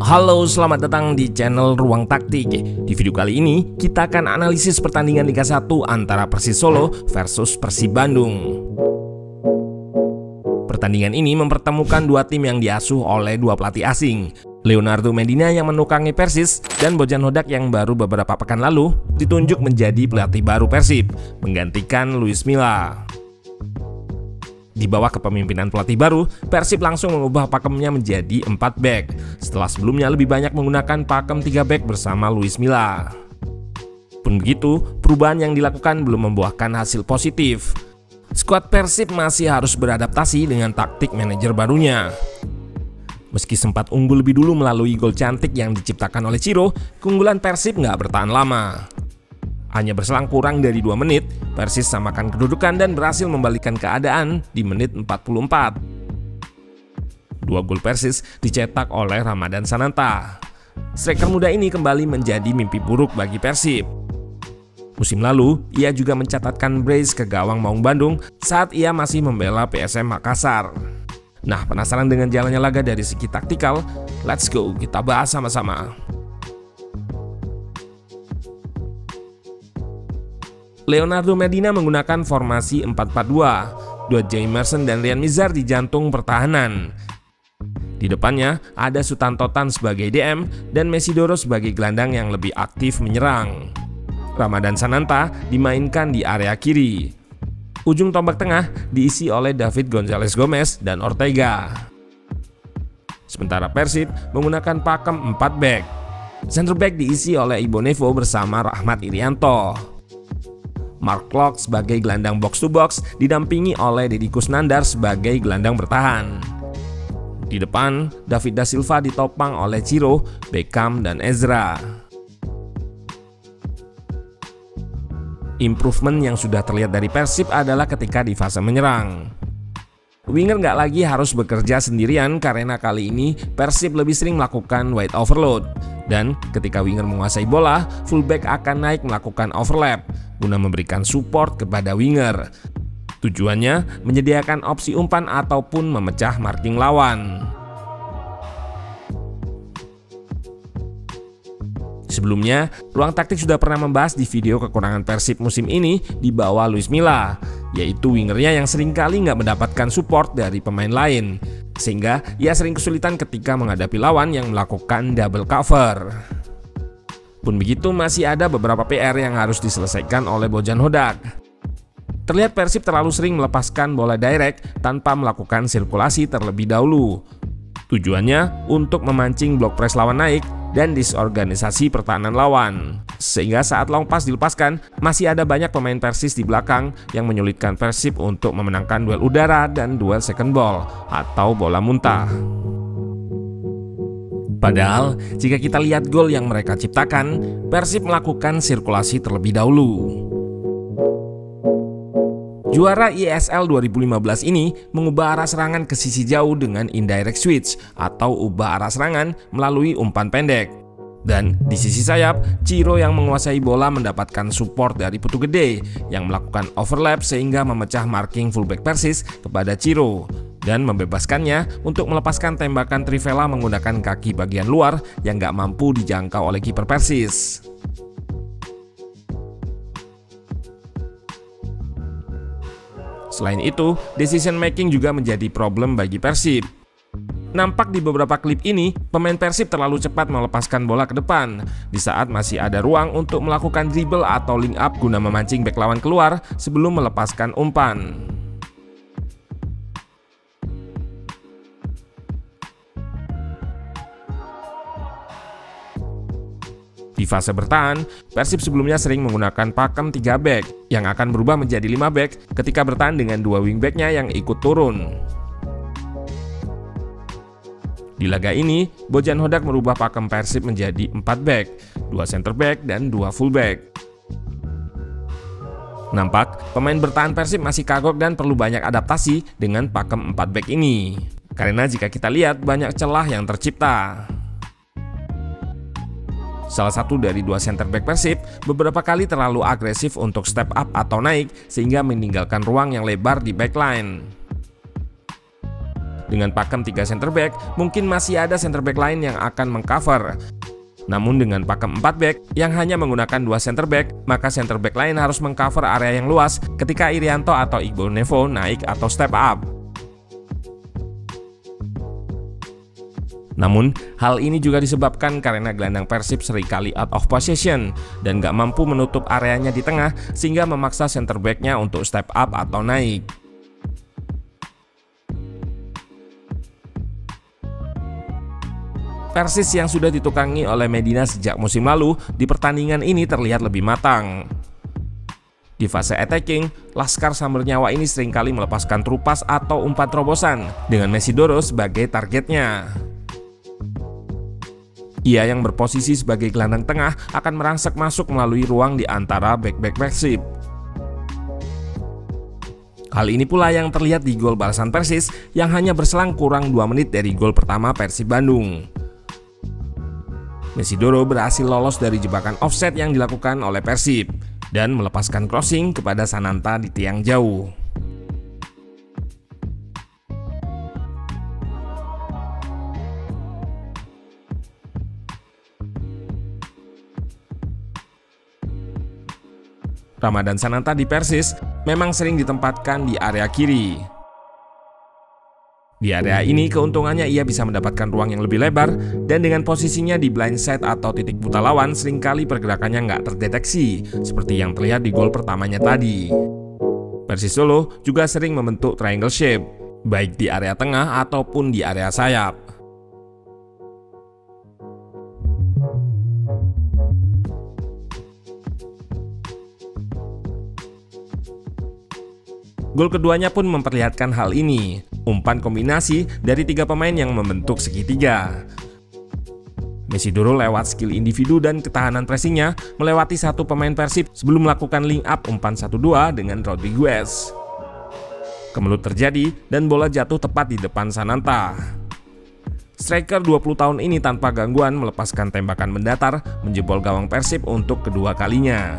Halo, selamat datang di channel Ruang Taktik. Di video kali ini, kita akan analisis pertandingan Liga 1 antara Persis Solo versus Persib Bandung. Pertandingan ini mempertemukan dua tim yang diasuh oleh dua pelatih asing. Leonardo Medina yang menukangi Persis dan Bojan Hodak yang baru beberapa pekan lalu ditunjuk menjadi pelatih baru Persib, menggantikan Luis Milla. Di bawah kepemimpinan pelatih baru, Persib langsung mengubah pakemnya menjadi 4 back, setelah sebelumnya lebih banyak menggunakan pakem 3 back bersama Luis Milla. Pun begitu, perubahan yang dilakukan belum membuahkan hasil positif. Skuad Persib masih harus beradaptasi dengan taktik manajer barunya. Meski sempat unggul lebih dulu melalui gol cantik yang diciptakan oleh Ciro, keunggulan Persib nggak bertahan lama. Hanya berselang kurang dari 2 menit, Persis samakan kedudukan dan berhasil membalikkan keadaan di menit 44. 2 gol Persis dicetak oleh Ramadan Sananta. Striker muda ini kembali menjadi mimpi buruk bagi Persib. Musim lalu, ia juga mencatatkan brace ke gawang Maung Bandung saat ia masih membela PSM Makassar. Nah, penasaran dengan jalannya laga dari segi taktikal? Let's go, kita bahas sama-sama. Leonardo Medina menggunakan formasi 4-4-2, Jamerson dan Rian Mizar di jantung pertahanan. Di depannya ada Sutanto Tan sebagai DM dan Mesidoro sebagai gelandang yang lebih aktif menyerang. Ramadan Sananta dimainkan di area kiri. Ujung tombak tengah diisi oleh David Gonzalez Gomez dan Ortega. Sementara Persib menggunakan pakem 4 back. Center back diisi oleh Ibo Nevo bersama Rahmat Irianto. Mark Klok sebagai gelandang box to box didampingi oleh Deddy Kusnandar sebagai gelandang bertahan. Di depan, David Da Silva ditopang oleh Ciro, Beckham, dan Ezra. Improvement yang sudah terlihat dari Persib adalah ketika di fase menyerang. Winger nggak lagi harus bekerja sendirian karena kali ini Persib lebih sering melakukan wide overload. Dan ketika winger menguasai bola, fullback akan naik melakukan overlap guna memberikan support kepada winger. Tujuannya menyediakan opsi umpan ataupun memecah marking lawan. Sebelumnya, Ruang Taktik sudah pernah membahas di video kekurangan Persib musim ini di bawah Luis Milla, yaitu wingernya yang seringkali nggak mendapatkan support dari pemain lain, sehingga ia sering kesulitan ketika menghadapi lawan yang melakukan double cover. Pun begitu, masih ada beberapa PR yang harus diselesaikan oleh Bojan Hodak. Terlihat Persib terlalu sering melepaskan bola direct tanpa melakukan sirkulasi terlebih dahulu. Tujuannya untuk memancing blok press lawan naik dan disorganisasi pertahanan lawan. Sehingga saat long pass dilepaskan, masih ada banyak pemain Persis di belakang yang menyulitkan Persib untuk memenangkan duel udara dan duel second ball atau bola muntah. Padahal, jika kita lihat gol yang mereka ciptakan, Persib melakukan sirkulasi terlebih dahulu. Juara ISL 2015 ini mengubah arah serangan ke sisi jauh dengan indirect switch atau ubah arah serangan melalui umpan pendek. Dan di sisi sayap, Ciro yang menguasai bola mendapatkan support dari Putu Gede yang melakukan overlap sehingga memecah marking fullback Persis kepada Ciro dan membebaskannya untuk melepaskan tembakan Trivela menggunakan kaki bagian luar yang gak mampu dijangkau oleh kiper Persis. Selain itu, decision making juga menjadi problem bagi Persib. Nampak di beberapa klip ini, pemain Persib terlalu cepat melepaskan bola ke depan di saat masih ada ruang untuk melakukan dribble atau link up guna memancing bek lawan keluar sebelum melepaskan umpan. Di fase bertahan, Persib sebelumnya sering menggunakan pakem 3 back yang akan berubah menjadi 5 back ketika bertahan dengan 2 wingbacknya yang ikut turun. Di laga ini, Bojan Hodak merubah pakem Persib menjadi 4 back, 2 center back, dan 2 fullback. Nampak, pemain bertahan Persib masih kagok dan perlu banyak adaptasi dengan pakem 4 back ini. Karena jika kita lihat, banyak celah yang tercipta. Salah satu dari 2 center back Persib beberapa kali terlalu agresif untuk step up atau naik sehingga meninggalkan ruang yang lebar di backline. Dengan pakem 3 center back, mungkin masih ada center back lain yang akan mengcover. Namun dengan pakem 4 back yang hanya menggunakan 2 center back, maka center back lain harus mengcover area yang luas ketika Irianto atau Iqbal Nevo naik atau step up. Namun, hal ini juga disebabkan karena gelandang Persib seringkali out of possession dan gak mampu menutup areanya di tengah sehingga memaksa center back-nya untuk step up atau naik. Persis yang sudah ditukangi oleh Medina sejak musim lalu di pertandingan ini terlihat lebih matang. Di fase attacking, Laskar Sambernyawa ini seringkali melepaskan trupas atau umpan terobosan dengan Mesidoro sebagai targetnya. Ia yang berposisi sebagai gelandang tengah akan merangsek masuk melalui ruang di antara back-back Persib. Hal ini pula yang terlihat di gol balasan Persis yang hanya berselang kurang 2 menit dari gol pertama Persib Bandung. Mesidoro berhasil lolos dari jebakan offset yang dilakukan oleh Persib dan melepaskan crossing kepada Sananta di tiang jauh. Ramadan Sananta di Persis memang sering ditempatkan di area kiri. Di area ini keuntungannya ia bisa mendapatkan ruang yang lebih lebar dan dengan posisinya di blind side atau titik buta lawan seringkali pergerakannya nggak terdeteksi seperti yang terlihat di gol pertamanya tadi. Persis Solo juga sering membentuk triangle shape baik di area tengah ataupun di area sayap. Gol keduanya pun memperlihatkan hal ini. Umpan kombinasi dari 3 pemain yang membentuk segitiga. Mesidoro lewat skill individu dan ketahanan pressingnya melewati 1 pemain Persib sebelum melakukan link up umpan 1-2 dengan Rodriguez. Kemelut terjadi dan bola jatuh tepat di depan Sananta. Striker 20 tahun ini tanpa gangguan melepaskan tembakan mendatar menjebol gawang Persib untuk kedua kalinya.